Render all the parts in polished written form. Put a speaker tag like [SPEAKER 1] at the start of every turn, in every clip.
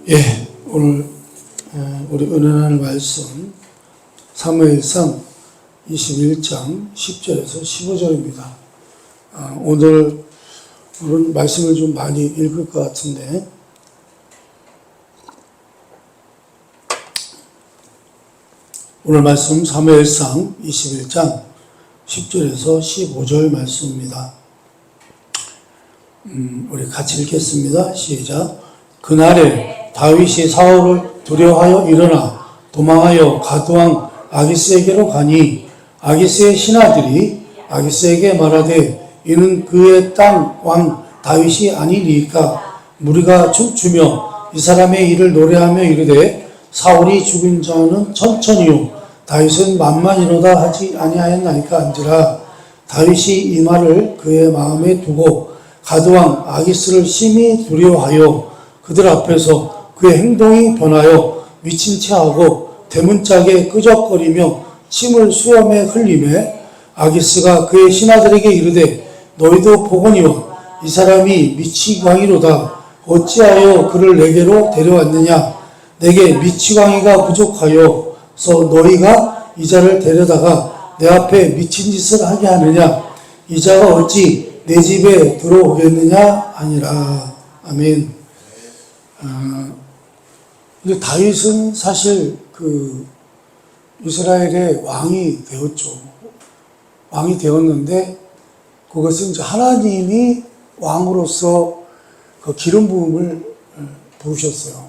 [SPEAKER 1] 예, 오늘 우리 은혜하는 말씀 사무엘상 21장 10절에서 15절입니다. 오늘은 말씀을 좀 많이 읽을 것 같은데 오늘 말씀 사무엘상 21장 10절에서 15절 말씀입니다. 우리 같이 읽겠습니다. 시작. 그날에 다윗이 사울을 두려워하여 일어나 도망하여 가드왕 아기스에게로 가니 아기스의 신하들이 아기스에게 말하되 이는 그의 땅 왕 다윗이 아니리까 무리가 춤추며 이 사람의 일을 노래하며 이르되 사울이 죽인 자는 천천히요 다윗은 만만이로다 하지 아니하였나이까 한지라. 다윗이 이 말을 그의 마음에 두고 가드왕 아기스를 심히 두려워하여 그들 앞에서 그의 행동이 변하여 미친 채 하고 대문짝에 끄적거리며 침을 수염에 흘리매 아기스가 그의 신하들에게 이르되 너희도 보거니와 이 사람이 미치광이로다. 어찌하여 그를 내게로 데려왔느냐. 내게 미치광이가 부족하여서 너희가 이 자를 데려다가 내 앞에 미친 짓을 하게 하느냐. 이 자가 어찌 내 집에 들어오겠느냐 아니라. 아멘. 이제 다윗은 사실 이스라엘의 왕이 되었죠. 왕이 되었는데 그것은 이제 하나님이 왕으로서 그 기름 부음을 부으셨어요.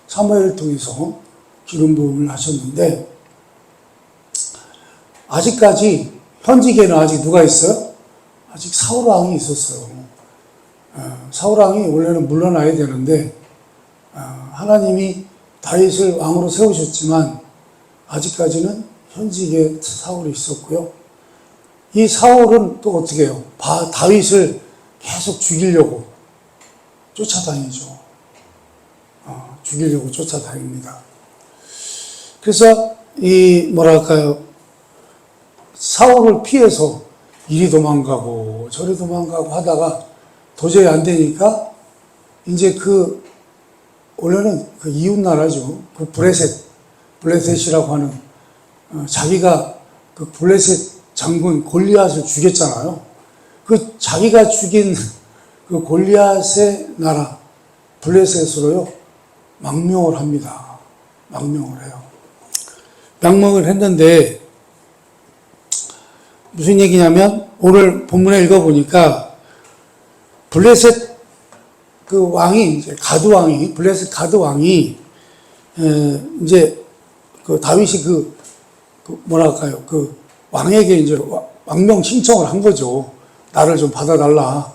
[SPEAKER 1] 사무엘을 통해서 기름 부음을 하셨는데 아직까지 현직에는 아직 누가 있어요? 아직 사울 왕이 있었어요. 사울 왕이 원래는 물러나야 되는데 하나님이 다윗을 왕으로 세우셨지만 아직까지는 현직에 사울이 있었고요. 이 사울은 또 어떻게 해요? 다윗을 계속 죽이려고 쫓아다니죠. 죽이려고 쫓아다닙니다. 그래서 사울을 피해서 이리 도망가고 저리 도망가고 하다가 도저히 안 되니까 이제 원래는 이웃 나라죠. 블레셋이라고 하는, 자기가 블레셋 장군 골리앗을 죽였잖아요. 자기가 죽인 골리앗의 나라, 블레셋으로요, 망명을 합니다. 망명을 해요. 망명을 했는데, 무슨 얘기냐면, 오늘 본문에 읽어보니까, 블레셋 왕이, 이제 블레셋 가드 왕이, 이제, 다윗이 왕에게 이제 망명 신청을 한 거죠. 나를 좀 받아달라.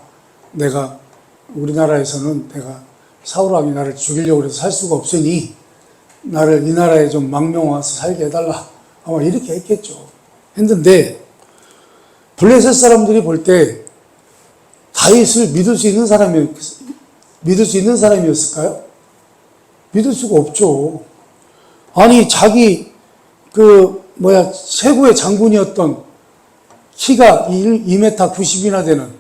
[SPEAKER 1] 우리나라에서는 사울 왕이 나를 죽이려고 해서 살 수가 없으니, 나를 이 나라에 좀 망명 와서 살게 해달라. 아마 이렇게 했겠죠. 했는데, 블레셋 사람들이 볼 때, 다윗을 믿을 수 있는 사람이었을까요? 믿을 수가 없죠. 아니, 자기, 최고의 장군이었던 키가 2m 90이나 되는,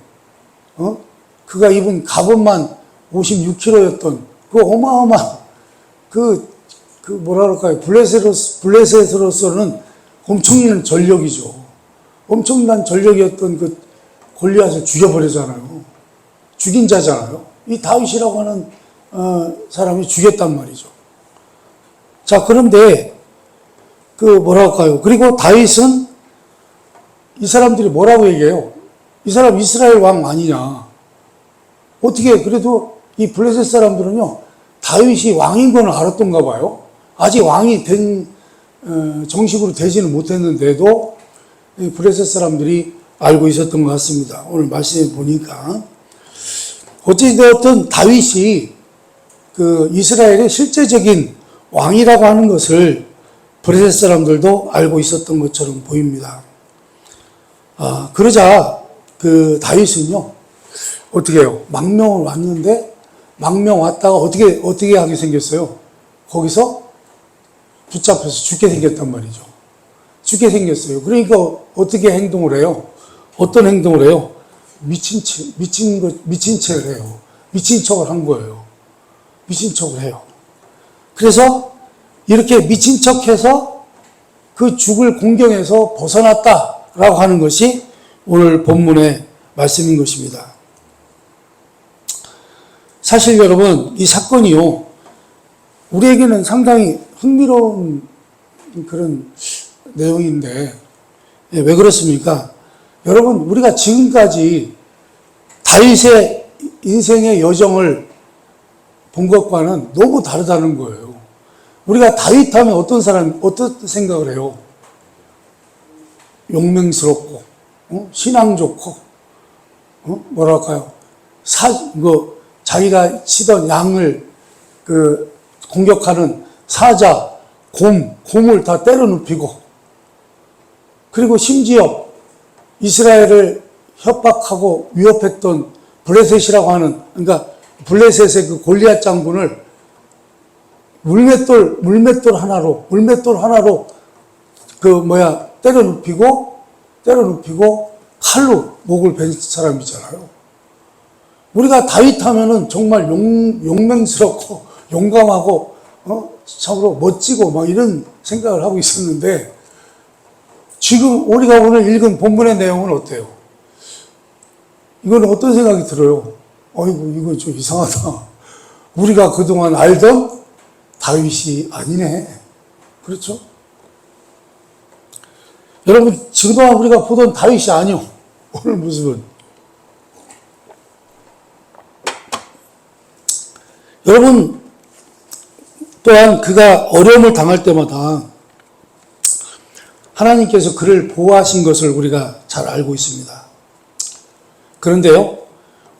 [SPEAKER 1] 그가 입은 갑옷만 56kg였던, 어마어마한, 블레셋으로서는 엄청난 전력이죠. 엄청난 전력이었던 골리앗을 죽여버리잖아요. 죽인 자잖아요. 이 다윗이라고 하는 사람이 죽였단 말이죠. 자, 그런데 그리고 다윗은 이 사람들이 뭐라고 얘기해요? 이 사람 이스라엘 왕 아니냐? 어떻게 그래도 이 블레셋 사람들은요 다윗이 왕인 건 알았던가 봐요. 아직 왕이 정식으로 되지는 못했는데도 이 블레셋 사람들이 알고 있었던 것 같습니다. 오늘 말씀해 보니까 어찌되었든 다윗이 이스라엘의 실제적인 왕이라고 하는 것을 블레셋 사람들도 알고 있었던 것처럼 보입니다. 그러자 다윗은요 어떻게 해요? 망명을 왔는데 망명 왔다가 어떻게 하게 생겼어요? 거기서 붙잡혀서 죽게 생겼단 말이죠. 죽게 생겼어요. 그러니까 어떻게 행동을 해요? 어떤 행동을 해요? 미친 체를 해요. 미친 척을 한 거예요. 미친 척을 해요. 그래서 이렇게 미친 척해서 그 죽을 공경에서 벗어났다라고 하는 것이 오늘 본문의 말씀인 것입니다. 사실 여러분, 이 사건이요, 우리에게는 상당히 흥미로운 그런 내용인데, 왜 그렇습니까? 여러분, 우리가 지금까지 다윗의 인생의 여정을 본 것과는 너무 다르다는 거예요. 우리가 다윗 하면 어떤 생각을 해요? 용맹스럽고, 신앙 좋고, 뭐랄까요? 자기가 치던 양을 공격하는 사자, 곰을 다 때려 눕히고, 그리고 심지어 이스라엘을 협박하고 위협했던 블레셋이라고 하는, 그러니까 블레셋의 그 골리앗 장군을 물맷돌 하나로 때려 눕히고 칼로 목을 벤 사람이잖아요. 우리가 다윗 하면은 정말 용맹스럽고 용감하고 참으로 멋지고 막 이런 생각을 하고 있었는데, 지금 우리가 오늘 읽은 본문의 내용은 어때요? 이거는 어떤 생각이 들어요? 어이구, 이거 좀 이상하다. 우리가 그동안 알던 다윗이 아니네. 그렇죠? 여러분, 그동안 우리가 보던 다윗이 아니요. 오늘 모습은. 여러분, 또한 그가 어려움을 당할 때마다 하나님께서 그를 보호하신 것을 우리가 잘 알고 있습니다. 그런데요,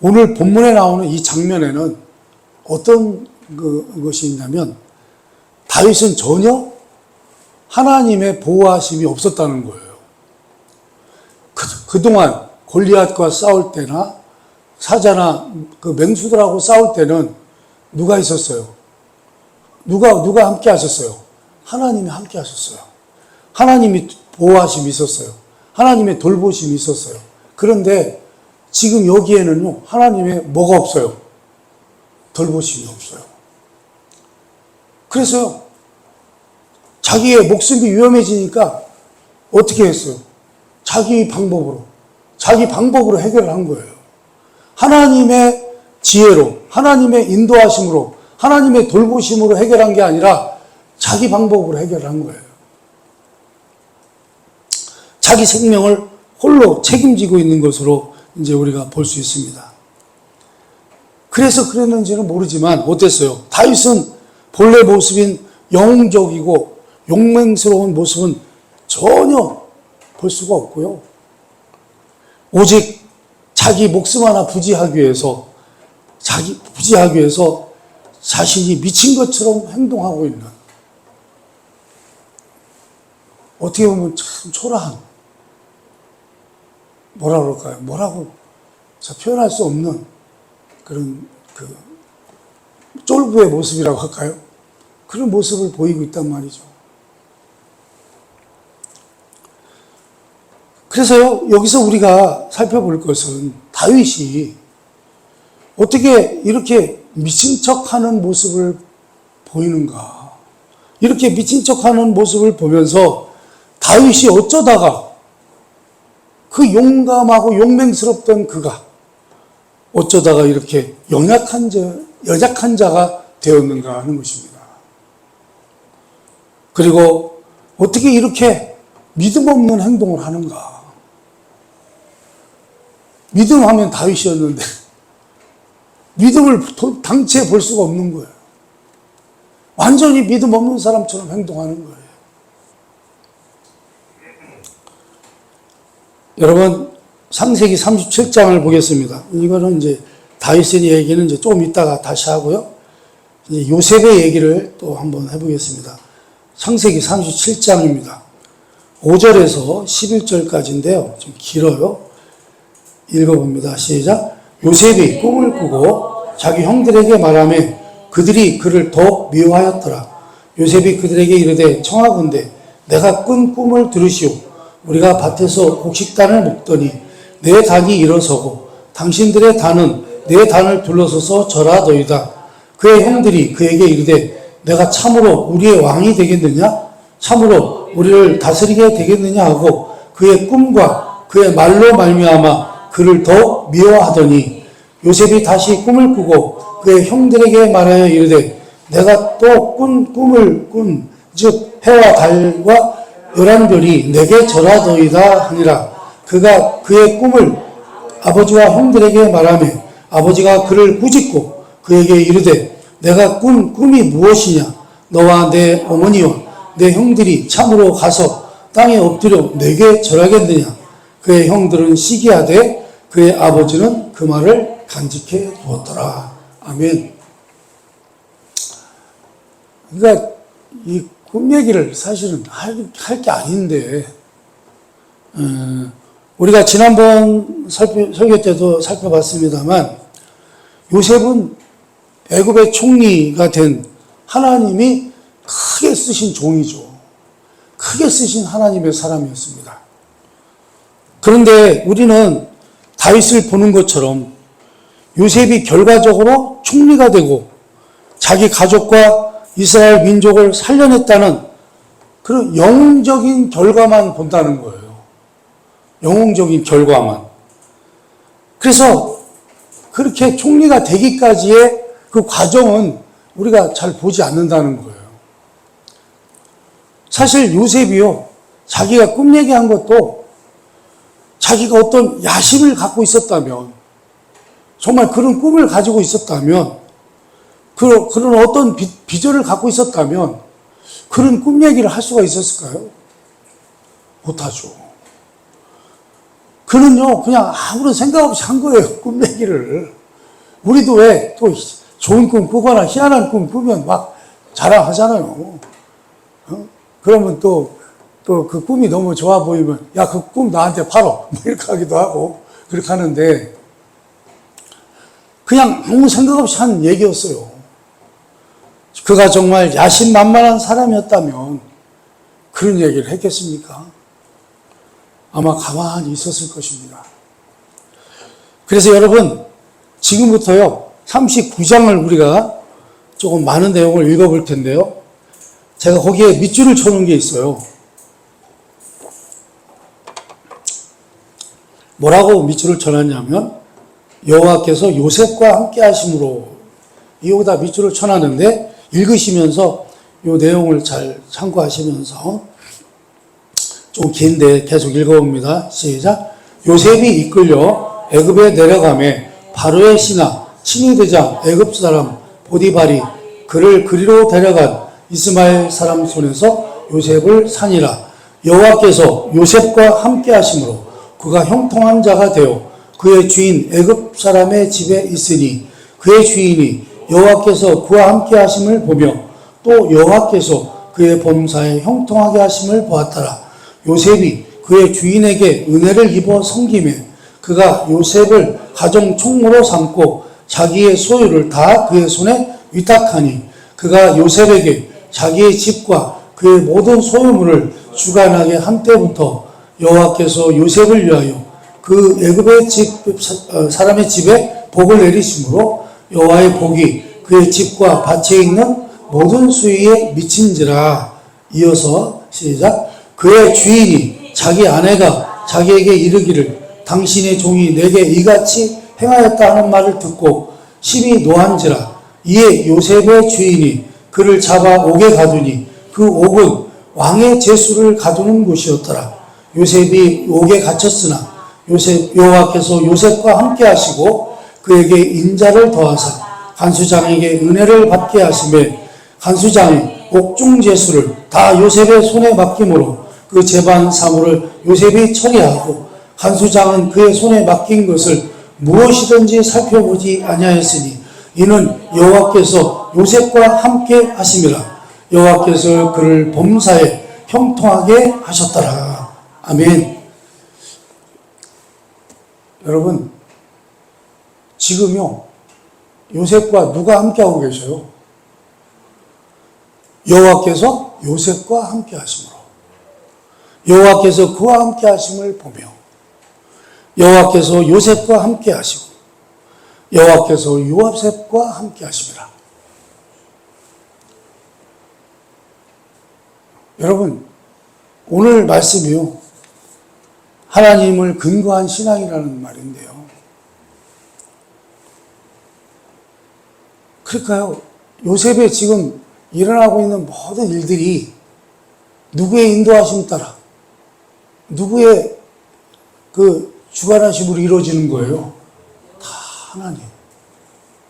[SPEAKER 1] 오늘 본문에 나오는 이 장면에는 어떤 것이 있냐면, 다윗은 전혀 하나님의 보호하심이 없었다는 거예요. 그동안 골리앗과 싸울 때나 사자나 그 맹수들하고 싸울 때는 누가 있었어요? 누가 함께 하셨어요? 하나님이 함께 하셨어요. 하나님이 보호하심이 있었어요. 하나님의 돌보심이 있었어요. 그런데 지금 여기에는요, 하나님의 뭐가 없어요? 돌보심이 없어요. 그래서요, 자기의 목숨이 위험해지니까 어떻게 했어요? 자기 방법으로 해결을 한 거예요. 하나님의 지혜로, 하나님의 인도하심으로, 하나님의 돌보심으로 해결한 게 아니라 자기 방법으로 해결을 한 거예요. 자기 생명을 홀로 책임지고 있는 것으로 이제 우리가 볼 수 있습니다. 그래서 그랬는지는 모르지만 어땠어요? 다윗은 본래 모습인 영웅적이고 용맹스러운 모습은 전혀 볼 수가 없고요. 오직 자기 목숨 하나 부지하기 위해서 자신이 미친 것처럼 행동하고 있는, 어떻게 보면 참 초라한, 뭐라고 표현할 수 없는 그런 쫄부의 모습이라고 할까요? 그런 모습을 보이고 있단 말이죠. 그래서요, 여기서 우리가 살펴볼 것은 다윗이 어떻게 이렇게 미친 척 하는 모습을 보이는가. 이렇게 미친 척 하는 모습을 보면서 다윗이 어쩌다가 그 용감하고 용맹스럽던 그가 어쩌다가 이렇게 연약한 자가 되었는가 하는 것입니다. 그리고 어떻게 이렇게 믿음 없는 행동을 하는가. 믿음하면 다윗이었는데 믿음을 당체 볼 수가 없는 거예요. 완전히 믿음 없는 사람처럼 행동하는 거예요. 여러분, 창세기 37장을 보겠습니다. 이거는 이제 다윗의 얘기는 이제 좀 이따가 다시 하고요. 이제 요셉의 얘기를 또 한번 해보겠습니다. 창세기 37장입니다. 5절에서 11절까지인데요. 좀 길어요. 읽어봅니다. 시작. 요셉이 꿈을 꾸고 자기 형들에게 말하며 그들이 그를 더욱 미워하였더라. 요셉이 그들에게 이르되 청하건대 내가 꾼 꿈을 들으시오. 우리가 밭에서 곡식단을 먹더니 내 단이 일어서고 당신들의 단은 내 단을 둘러서서 절하더이다. 그의 형들이 그에게 이르되 내가 참으로 우리의 왕이 되겠느냐? 참으로 우리를 다스리게 되겠느냐 하고 그의 꿈과 그의 말로 말미암아 그를 더 미워하더니 요셉이 다시 꿈을 꾸고 그의 형들에게 말하여 이르되 내가 또 꿈을 꾼 즉 해와 달과 11별이 내게 절하더이다 하니라. 그가 그의 꿈을 아버지와 형들에게 말하며 아버지가 그를 꾸짖고 그에게 이르되 내가 꾼 꿈이 무엇이냐? 너와 내 어머니와 내 형들이 참으로 가서 땅에 엎드려 내게 절하겠느냐? 그의 형들은 시기하되 그의 아버지는 그 말을 간직해 두었더라. 아멘. 그러니까 이 꿈 얘기를 사실은 할 게 아닌데 우리가 지난번 설교 때도 살펴봤습니다만 요셉은 애굽의 총리가 된 하나님이 크게 쓰신 종이죠. 크게 쓰신 하나님의 사람이었습니다. 그런데 우리는 다윗을 보는 것처럼 요셉이 결과적으로 총리가 되고 자기 가족과 이스라엘 민족을 살려냈다는 그런 영웅적인 결과만 본다는 거예요. 영웅적인 결과만. 그래서 그렇게 총리가 되기까지의 그 과정은 우리가 잘 보지 않는다는 거예요. 사실 요셉이요, 자기가 꿈 얘기한 것도 자기가 어떤 야심을 갖고 있었다면, 정말 그런 꿈을 가지고 있었다면, 그런 어떤 비전을 갖고 있었다면, 그런 꿈 얘기를 할 수가 있었을까요? 못하죠. 그는요, 그냥 아무런 생각 없이 한 거예요, 꿈 얘기를. 우리도 왜 또 좋은 꿈 꾸거나 희한한 꿈 꾸면 막 자랑하잖아요. 그러면 또 그 꿈이 너무 좋아 보이면, 야, 그 꿈 나한테 팔어. 뭐 이렇게 하기도 하고, 그렇게 하는데, 그냥 아무 생각 없이 한 얘기였어요. 그가 정말 야심만만한 사람이었다면, 그런 얘기를 했겠습니까? 아마 가만히 있었을 것입니다. 그래서 여러분, 지금부터요, 39장을 우리가 조금 많은 내용을 읽어볼 텐데요. 제가 거기에 밑줄을 쳐놓은 게 있어요. 뭐라고 밑줄을 쳐놨냐면, 여호와께서 요셉과 함께 하심으로, 여기다 밑줄을 쳐놨는데, 읽으시면서 이 내용을 잘 참고하시면서, 좀 긴데 계속 읽어봅니다. 시작. 요셉이 이끌려 애굽에 내려가매 바로의 신하 친위대장 애굽 사람 보디발이 그를 그리로 데려간 이스마엘 사람 손에서 요셉을 산이라. 여호와께서 요셉과 함께 하심으로 그가 형통한 자가 되어 그의 주인 애굽 사람의 집에 있으니 그의 주인이 여호와께서 그와 함께 하심을 보며 또 여호와께서 그의 범사에 형통하게 하심을 보았더라. 요셉이 그의 주인에게 은혜를 입어 섬기매 그가 요셉을 가정 총무로 삼고 자기의 소유를 다 그의 손에 위탁하니 그가 요셉에게 자기의 집과 그의 모든 소유물을 주관하게 한 때부터 여호와께서 요셉을 위하여 그 애굽의 사람의 집에 복을 내리심으로 여호와의 복이 그의 집과 밭에 있는 모든 수위에 미친지라. 이어서 시작. 그의 주인이 자기 아내가 자기에게 이르기를 당신의 종이 내게 이같이 행하였다 하는 말을 듣고 심히 노한지라. 이에 요셉의 주인이 그를 잡아 옥에 가두니 그 옥은 왕의 제수를 가두는 곳이었더라. 요셉이 옥에 갇혔으나 여호와께서 요셉과 함께 하시고 그에게 인자를 더하사 간수장에게 은혜를 받게 하시매 간수장이 옥중 제수를 다 요셉의 손에 맡김으로 그 재반 사물을 요셉이 처리하고 간수장은 그의 손에 맡긴 것을 무엇이든지 살펴보지 아니하였으니 이는 여호와께서 요셉과 함께 하심이라. 여호와께서 그를 범사에 형통하게 하셨더라. 아멘. 여러분, 지금요 요셉과 누가 함께하고 계셔요? 여호와께서 요셉과 함께 하심으로 여호와께서 그와 함께 하심을 보며 여호와께서 요셉과 함께 하시고 여호와께서 요셉과 함께 하심이라. 여러분, 오늘 말씀이요, 하나님을 근거한 신앙이라는 말인데요. 그러니까요, 요셉의 지금 일어나고 있는 모든 일들이 누구의 인도하심 따라, 누구의 그 주관하심으로 이루어지는 거예요. 다 하나님.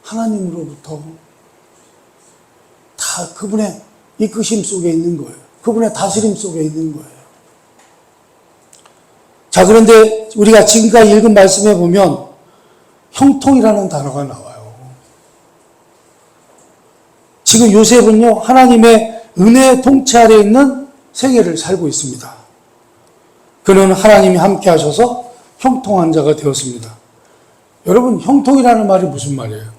[SPEAKER 1] 하나님으로부터 다 그분의 이끄심 속에 있는 거예요. 그분의 다스림 속에 있는 거예요. 자, 그런데 우리가 지금까지 읽은 말씀에 보면 형통이라는 단어가 나와요. 지금 요셉은요, 하나님의 은혜의 통치 아래에 있는 생애를 살고 있습니다. 그는 하나님이 함께 하셔서 형통한 자가 되었습니다. 여러분, 형통이라는 말이 무슨 말이에요?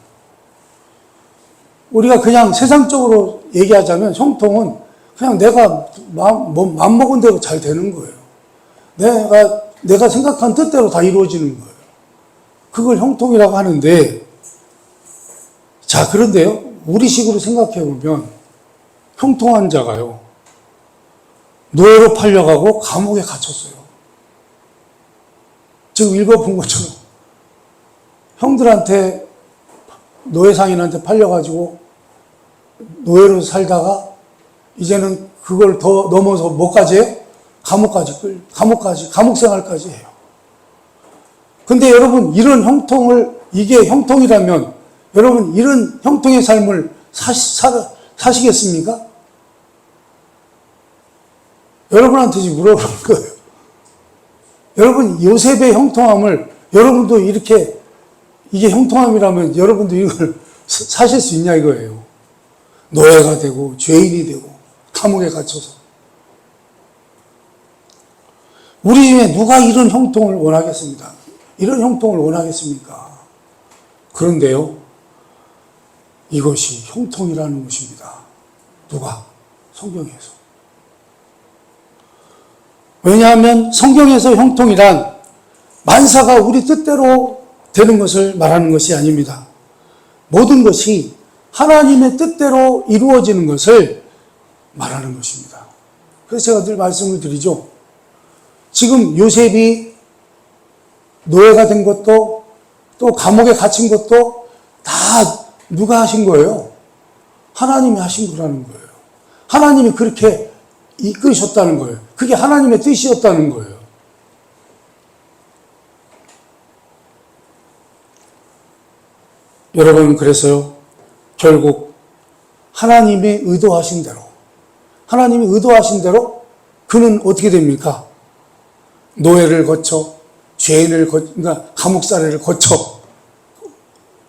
[SPEAKER 1] 우리가 그냥 세상적으로 얘기하자면 형통은 그냥 내가 마음먹은 대로 잘 되는 거예요. 내가 생각한 뜻대로 다 이루어지는 거예요. 그걸 형통이라고 하는데, 자, 그런데요, 우리식으로 생각해 보면 형통한 자가요, 노예로 팔려가고 감옥에 갇혔어요. 지금 읽어본 것처럼 형들한테, 노예상인한테 팔려가지고 노예로 살다가 이제는 그걸 더 넘어서 뭐까지 해요? 감옥 생활까지 해요. 근데 여러분, 이런 형통을, 이게 형통이라면 여러분, 이런 형통의 삶을 사시겠습니까? 여러분한테 지금 물어보는 거예요. 여러분, 요셉의 형통함을 여러분도 이렇게, 이게 형통함이라면 여러분도 이걸 사실 수 있냐 이거예요. 노예가 되고 죄인이 되고 감옥에 갇혀서. 우리 중에 누가 이런 형통을 원하겠습니까? 이런 형통을 원하겠습니까? 그런데요, 이것이 형통이라는 것입니다. 누가? 성경에서. 왜냐하면 성경에서 형통이란 만사가 우리 뜻대로 되는 것을 말하는 것이 아닙니다. 모든 것이 하나님의 뜻대로 이루어지는 것을 말하는 것입니다. 그래서 제가 늘 말씀을 드리죠. 지금 요셉이 노예가 된 것도, 또 감옥에 갇힌 것도 다 누가 하신 거예요? 하나님이 하신 거라는 거예요. 하나님이 그렇게 이끄셨다는 거예요. 그게 하나님의 뜻이었다는 거예요. 여러분, 그래서요, 결국 하나님이 의도하신 대로 그는 어떻게 됩니까? 노예를 거쳐, 그러니까 감옥살이를 거쳐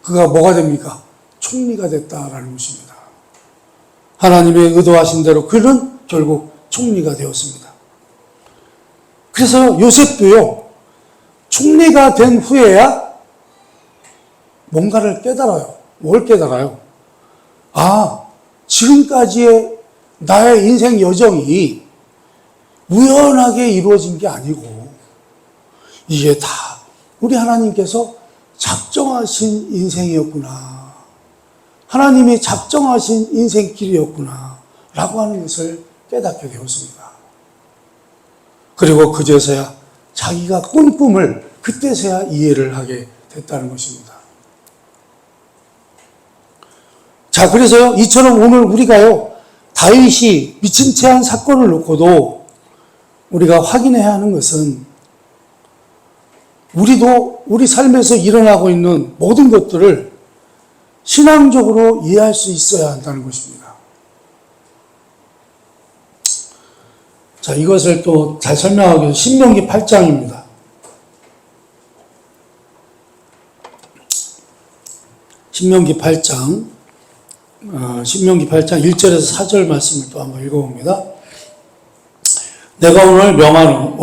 [SPEAKER 1] 그가 뭐가 됩니까? 총리가 됐다라는 것입니다. 하나님의 의도하신 대로 그는 결국 총리가 되었습니다. 그래서 요셉도요, 총리가 된 후에야 뭔가를 깨달아요. 뭘 깨달아요? 아, 지금까지의 나의 인생 여정이 우연하게 이루어진 게 아니고 이게 다 우리 하나님께서 작정하신 인생이었구나. 하나님이 작정하신 인생길이었구나. 라고 하는 것을 깨닫게 되었습니다. 그리고 그제서야 자기가 꾼 꿈을 그때서야 이해를 하게 됐다는 것입니다. 자, 그래서요, 이처럼 오늘 우리가요, 다윗이 미친 채 한 사건을 놓고도 우리가 확인해야 하는 것은 우리도 우리 삶에서 일어나고 있는 모든 것들을 신앙적으로 이해할 수 있어야 한다는 것입니다. 자, 이것을 또 잘 설명하기 위해서 신명기 8장입니다. 신명기 8장 1절에서 4절 말씀을 또 한번 읽어봅니다. 내가 오늘 명하는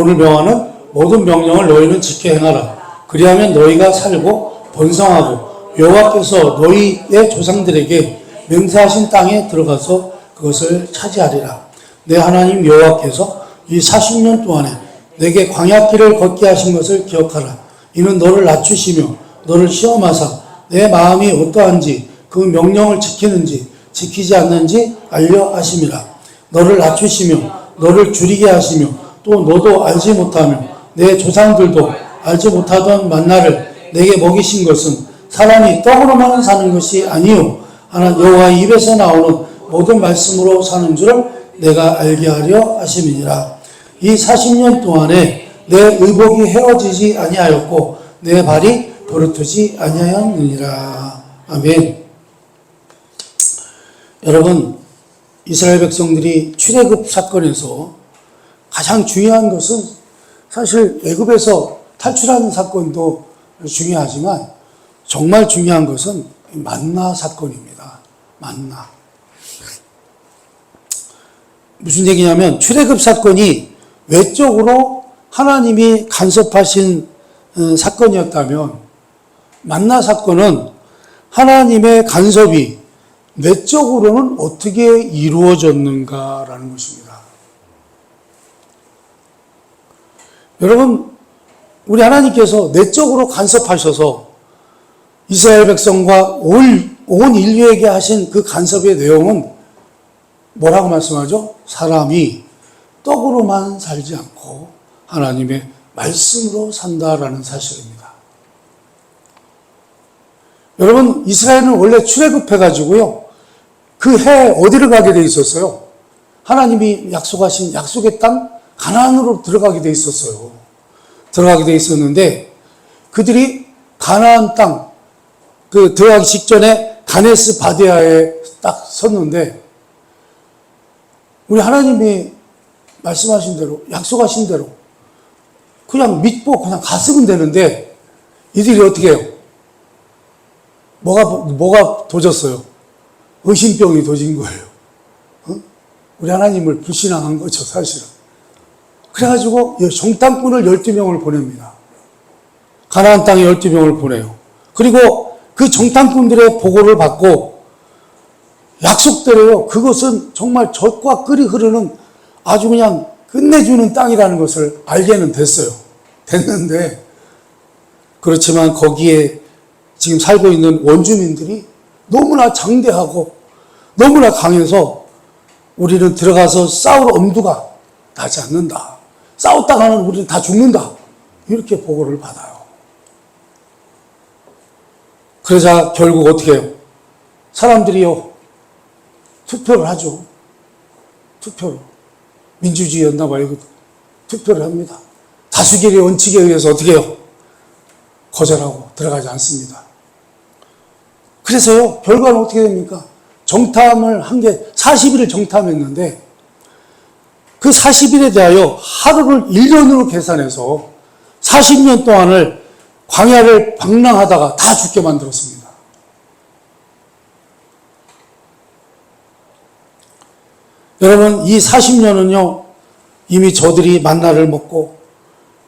[SPEAKER 1] 모든 명령을 너희는 지켜 행하라. 그리하면 너희가 살고 번성하고 여호와께서 너희의 조상들에게 맹세하신 땅에 들어가서 그것을 차지하리라. 내 하나님 여호와께서 이 40년 동안에 내게 광야길을 걷게 하신 것을 기억하라. 이는 너를 낮추시며 너를 시험하사 내 마음이 어떠한지 그 명령을 지키는지 지키지 않는지 알려 하심이라. 너를 낮추시며 너를 줄이게 하시며 또 너도 알지 못하며 내 조상들도 알지 못하던 만나를 내게 먹이신 것은 사람이 떡으로만 사는 것이 아니요 하나 여호와의 입에서 나오는 모든 말씀으로 사는 줄을 내가 알게 하려 하심이니라. 이 40년 동안에 내 의복이 헤어지지 아니하였고 내 발이 부르트지 아니하였느니라. 아멘. 여러분, 이스라엘 백성들이 출애굽 사건에서 가장 중요한 것은 사실 애굽에서 탈출하는 사건도 중요하지만 정말 중요한 것은 만나 사건입니다. 만나. 무슨 얘기냐면 출애굽 사건이 외적으로 하나님이 간섭하신 사건이었다면 만나 사건은 하나님의 간섭이 내적으로는 어떻게 이루어졌는가라는 것입니다. 여러분, 우리 하나님께서 내적으로 간섭하셔서 이스라엘 백성과 온 인류에게 하신 그 간섭의 내용은 뭐라고 말씀하죠? 사람이 떡으로만 살지 않고 하나님의 말씀으로 산다라는 사실입니다. 여러분, 이스라엘은 원래 출애굽해가지고요, 그 해 어디를 가게 돼 있었어요? 하나님이 약속하신 약속의 땅 가나안으로 들어가게 돼 있었어요. 들어가게 돼 있었는데 그들이 가나안 땅 들어가기 직전에 가네스 바데아에 딱 섰는데 우리 하나님이 말씀하신 대로 약속하신 대로 그냥 믿고 그냥 갔으면 되는데 이들이 어떻게 해요? 뭐가 도졌어요? 의심병이 도진 거예요. 우리 하나님을 불신앙한 거죠, 사실은. 그래가지고 정탐꾼을 12명을 보냅니다. 가나안 땅에 12명을 보내요. 그리고 그 정탐꾼들의 보고를 받고 약속대로요, 그것은 정말 젖과 꿀이 흐르는 아주 그냥 끝내주는 땅이라는 것을 알게는 됐어요. 됐는데 그렇지만 거기에 지금 살고 있는 원주민들이 너무나 장대하고 너무나 강해서 우리는 들어가서 싸울 엄두가 나지 않는다. 싸웠다가는 우리는 다 죽는다. 이렇게 보고를 받아요. 그러자 결국 어떻게 해요? 사람들이요, 투표를 하죠. 투표를. 민주주의였나 봐요. 투표를 합니다. 다수결의 원칙에 의해서 어떻게 해요? 거절하고 들어가지 않습니다. 그래서요, 결과는 어떻게 됩니까? 정탐을 한 게 40일을 정탐했는데 그 40일에 대하여 하루를 1년으로 계산해서 40년 동안을 광야를 방랑하다가 다 죽게 만들었습니다. 여러분, 이 40년은요, 이미 저들이 만나를 먹고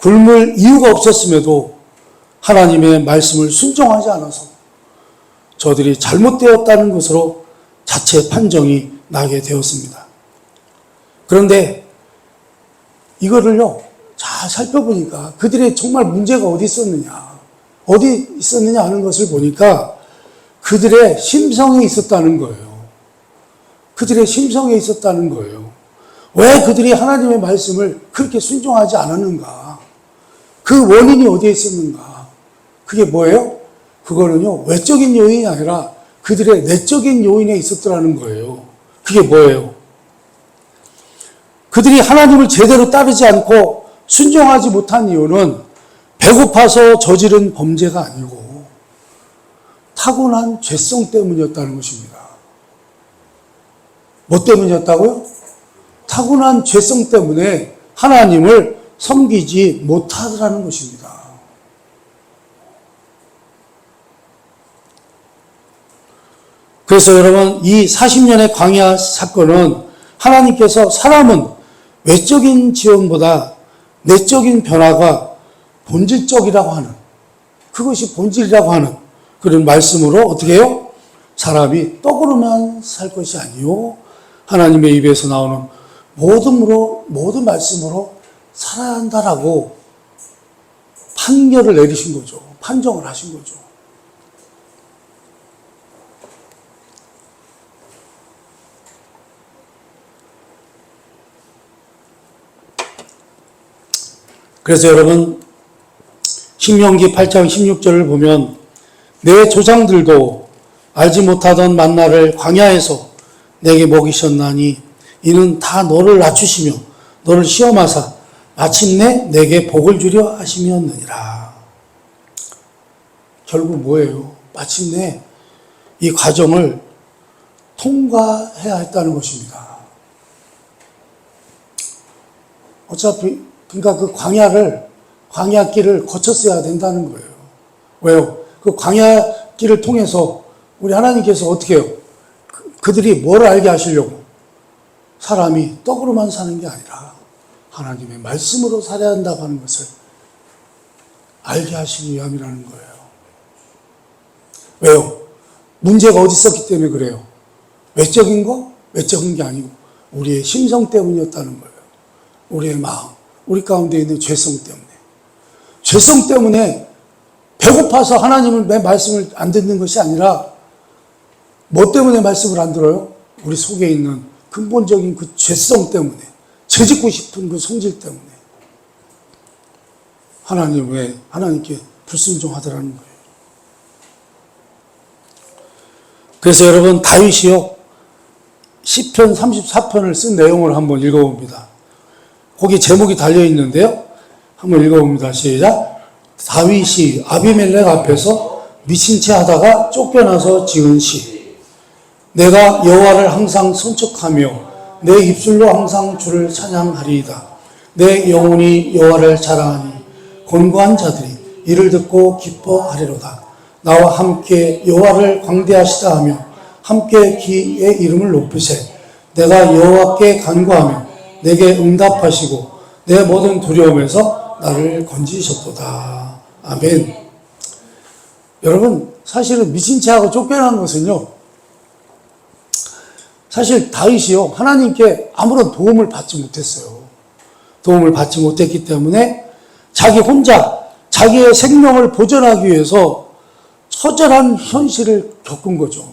[SPEAKER 1] 굶을 이유가 없었음에도 하나님의 말씀을 순종하지 않아서 저들이 잘못되었다는 것으로 자체 판정이 나게 되었습니다. 그런데 이거를요, 잘 살펴보니까 그들의 정말 문제가 어디 있었느냐 하는 것을 보니까 그들의 심성에 있었다는 거예요. 그들의 심성에 있었다는 거예요. 왜 그들이 하나님의 말씀을 그렇게 순종하지 않았는가? 그 원인이 어디에 있었는가? 그게 뭐예요? 그거는요, 외적인 요인이 아니라 그들의 내적인 요인에 있었더라는 거예요. 그게 뭐예요? 그들이 하나님을 제대로 따르지 않고 순종하지 못한 이유는 배고파서 저지른 범죄가 아니고 타고난 죄성 때문이었다는 것입니다. 뭐 때문이었다고요? 타고난 죄성 때문에 하나님을 섬기지 못하더라는 것입니다. 그래서 여러분, 이 40년의 광야 사건은 하나님께서 사람은 외적인 지원보다 내적인 변화가 본질적이라고 하는, 그것이 본질이라고 하는 그런 말씀으로 어떻게 해요? 사람이 떡으로만 살 것이 아니요, 하나님의 입에서 나오는 모든 말씀으로 살아야 한다라고 판결을 내리신 거죠. 판정을 하신 거죠. 그래서 여러분 신명기 8장 16절을 보면 내 조상들도 알지 못하던 만나를 광야에서 내게 먹이셨나니 이는 다 너를 낮추시며 너를 시험하사 마침내 내게 복을 주려 하심이었느니라. 결국 뭐예요? 마침내 이 과정을 통과해야 했다는 것입니다. 어차피 그러니까 그 광야길을 거쳤어야 된다는 거예요. 왜요? 그 광야길을 통해서 우리 하나님께서 어떻게 해요? 그들이 뭘 알게 하시려고? 사람이 떡으로만 사는 게 아니라 하나님의 말씀으로 살아야 한다고 하는 것을 알게 하시기 위함이라는 거예요. 왜요? 문제가 어디 있었기 때문에 그래요. 외적인 거? 외적인 게 아니고 우리의 심성 때문이었다는 거예요. 우리의 마음, 우리 가운데 있는 죄성 때문에. 죄성 때문에 배고파서 하나님의 말씀을 안 듣는 것이 아니라 뭐 때문에 말씀을 안 들어요? 우리 속에 있는 근본적인 그 죄성 때문에, 죄짓고 싶은 그 성질 때문에 하나님께 불순종하더라는 거예요. 그래서 여러분 다윗이요 시편 34편을 쓴 내용을 한번 읽어봅니다. 거기 제목이 달려 있는데요. 한번 읽어봅니다. 시작. 다윗이 아비멜렉 앞에서 미친 채 하다가 쫓겨나서 지은 시. 내가 여호와를 항상 선척하며 내 입술로 항상 주를 찬양하리이다. 내 영혼이 여호와를 자랑하니 곤고한 자들이 이를 듣고 기뻐하리로다. 나와 함께 여호와를 광대하시다 하며 함께 그의 이름을 높이세. 내가 여호와께 간구하며 내게 응답하시고 내 모든 두려움에서 나를 건지셨도다. 아멘. 여러분 사실은 미친 채하고 쫓겨난 것은요, 사실 다윗이요 하나님께 아무런 도움을 받지 못했어요. 도움을 받지 못했기 때문에 자기 혼자 자기의 생명을 보존하기 위해서 처절한 현실을 겪은 거죠.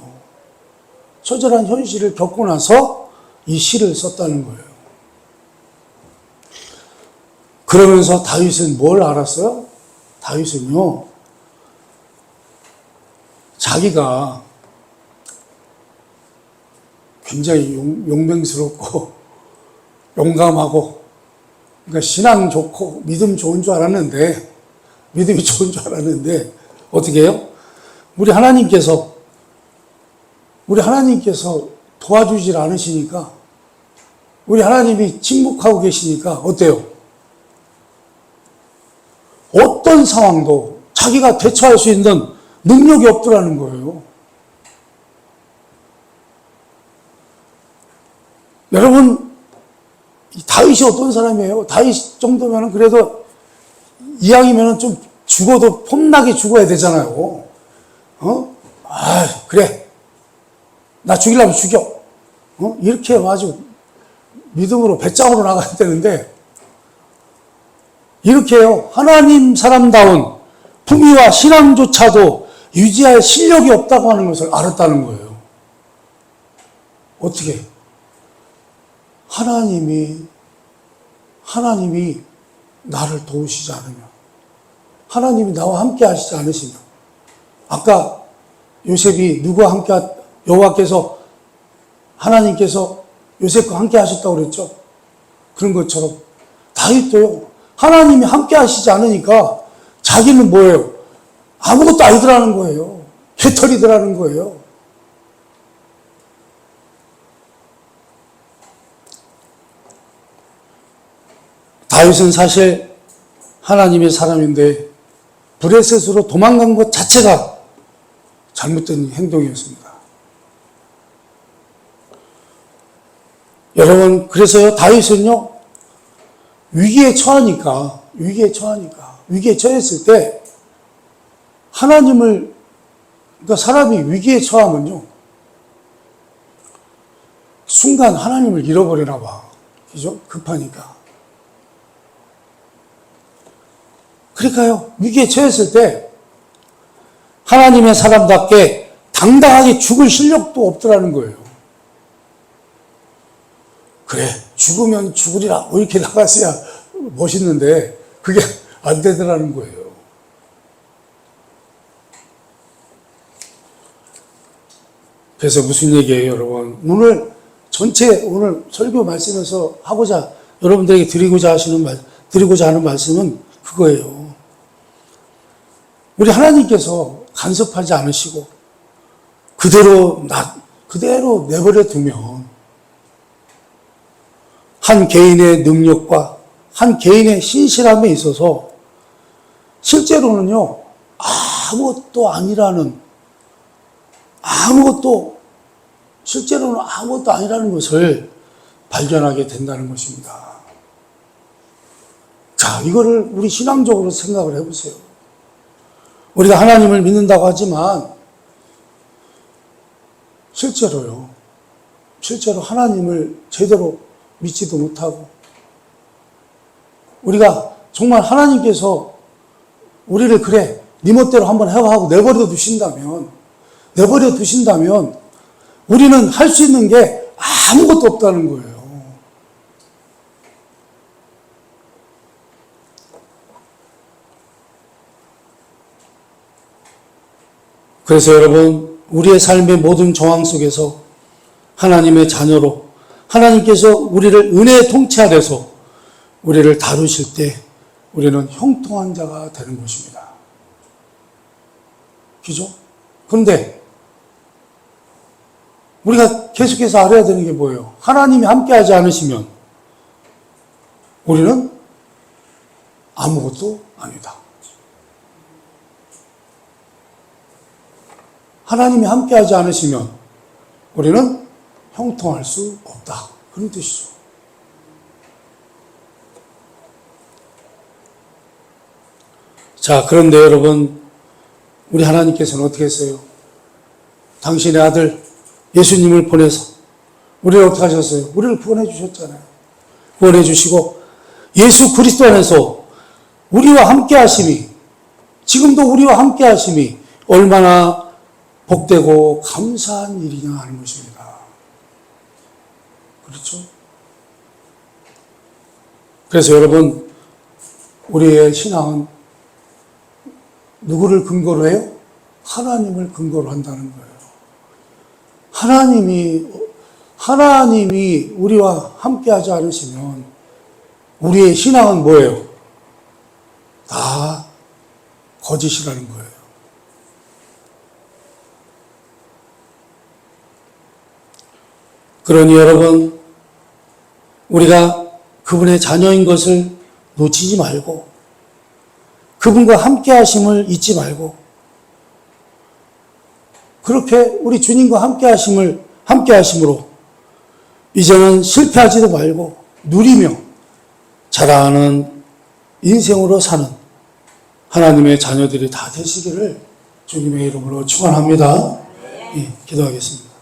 [SPEAKER 1] 처절한 현실을 겪고 나서 이 시를 썼다는 거예요. 그러면서 다윗은 뭘 알았어요? 다윗은요, 자기가 굉장히 용맹스럽고 용감하고 그러니까 신앙 좋고 믿음이 좋은 줄 알았는데 어떻게 해요? 우리 하나님께서 도와주질 않으시니까, 우리 하나님이 침묵하고 계시니까 어때요? 어떤 상황도 자기가 대처할 수 있는 능력이 없더라는 거예요. 여러분, 다윗이 어떤 사람이에요? 다윗 정도면 그래도 이왕이면 좀 죽어도 폼나게 죽어야 되잖아요. 그래. 나 죽이려면 죽여. 이렇게 아주 믿음으로 배짱으로 나가야 되는데, 이렇게요. 하나님 사람다운 품위와 신앙조차도 유지할 실력이 없다고 하는 것을 알았다는 거예요. 어떻게? 하나님이 나를 도우시지 않으면, 하나님이 나와 함께 하시지 않으시면, 아까 요셉이 누구와 함께, 여호와께서, 하나님께서 요셉과 함께 하셨다고 그랬죠? 그런 것처럼 다윗도요, 하나님이 함께 하시지 않으니까 자기는 뭐예요? 아무것도 아니더라는 거예요. 개털이더라는 거예요. 다윗은 사실 하나님의 사람인데 브레셋으로 도망간 것 자체가 잘못된 행동이었습니다. 여러분, 그래서요, 다윗은요, 위기에 처했을 때 하나님을, 그러니까 사람이 위기에 처하면요, 순간 하나님을 잃어버리나 봐. 그죠? 급하니까. 그러니까요, 위기에 처했을 때 하나님의 사람답게 당당하게 죽을 실력도 없더라는 거예요. 그래, 죽으면 죽으리라, 이렇게 나갔어야 멋있는데, 그게 안 되더라는 거예요. 그래서 무슨 얘기예요, 여러분? 오늘 설교 말씀에서 여러분들에게 드리고자 하는 말씀은 그거예요. 우리 하나님께서 간섭하지 않으시고 그대로 내버려 두면 한 개인의 능력과 한 개인의 신실함에 있어서 실제로는요, 실제로는 아무것도 아니라는 것을 발견하게 된다는 것입니다. 자, 이거를 우리 신앙적으로 생각을 해보세요. 우리가 하나님을 믿는다고 하지만 실제로 하나님을 제대로 믿지도 못하고 우리가 정말 하나님께서 우리를 그래 네 멋대로 한번 해봐 하고 내버려 두신다면 우리는 할 수 있는 게 아무것도 없다는 거예요. 그래서 여러분, 우리의 삶의 모든 정황 속에서 하나님의 자녀로 하나님께서 우리를 은혜의 통치 아래서 우리를 다루실 때 우리는 형통한 자가 되는 것입니다. 그죠? 그런데 우리가 계속해서 알아야 되는 게 뭐예요? 하나님이 함께하지 않으시면 우리는 아무것도 아니다. 하나님이 함께하지 않으시면 우리는 형통할 수 없다. 그런 뜻이죠. 자, 그런데 여러분, 우리 하나님께서는 어떻게 했어요? 당신의 아들 예수님을 보내서 우리를 어떻게 하셨어요? 우리를 구원해 주셨잖아요. 구원해 주시고 예수 그리스도 안에서 우리와 함께 하심이, 지금도 우리와 함께 하심이 얼마나 복되고 감사한 일이냐 하는 것입니다. 그렇죠? 그래서 여러분, 우리의 신앙은 누구를 근거로 해요? 하나님을 근거로 한다는 거예요. 하나님이 우리와 함께하지 않으시면 우리의 신앙은 뭐예요? 다 거짓이라는 거예요. 그러니 여러분, 우리가 그분의 자녀인 것을 놓치지 말고 그분과 함께 하심을 잊지 말고 그렇게 우리 주님과 함께 하심으로 이제는 실패하지도 말고 누리며 자라는 인생으로 사는 하나님의 자녀들이 다 되시기를 주님의 이름으로 축원합니다. 예, 기도하겠습니다.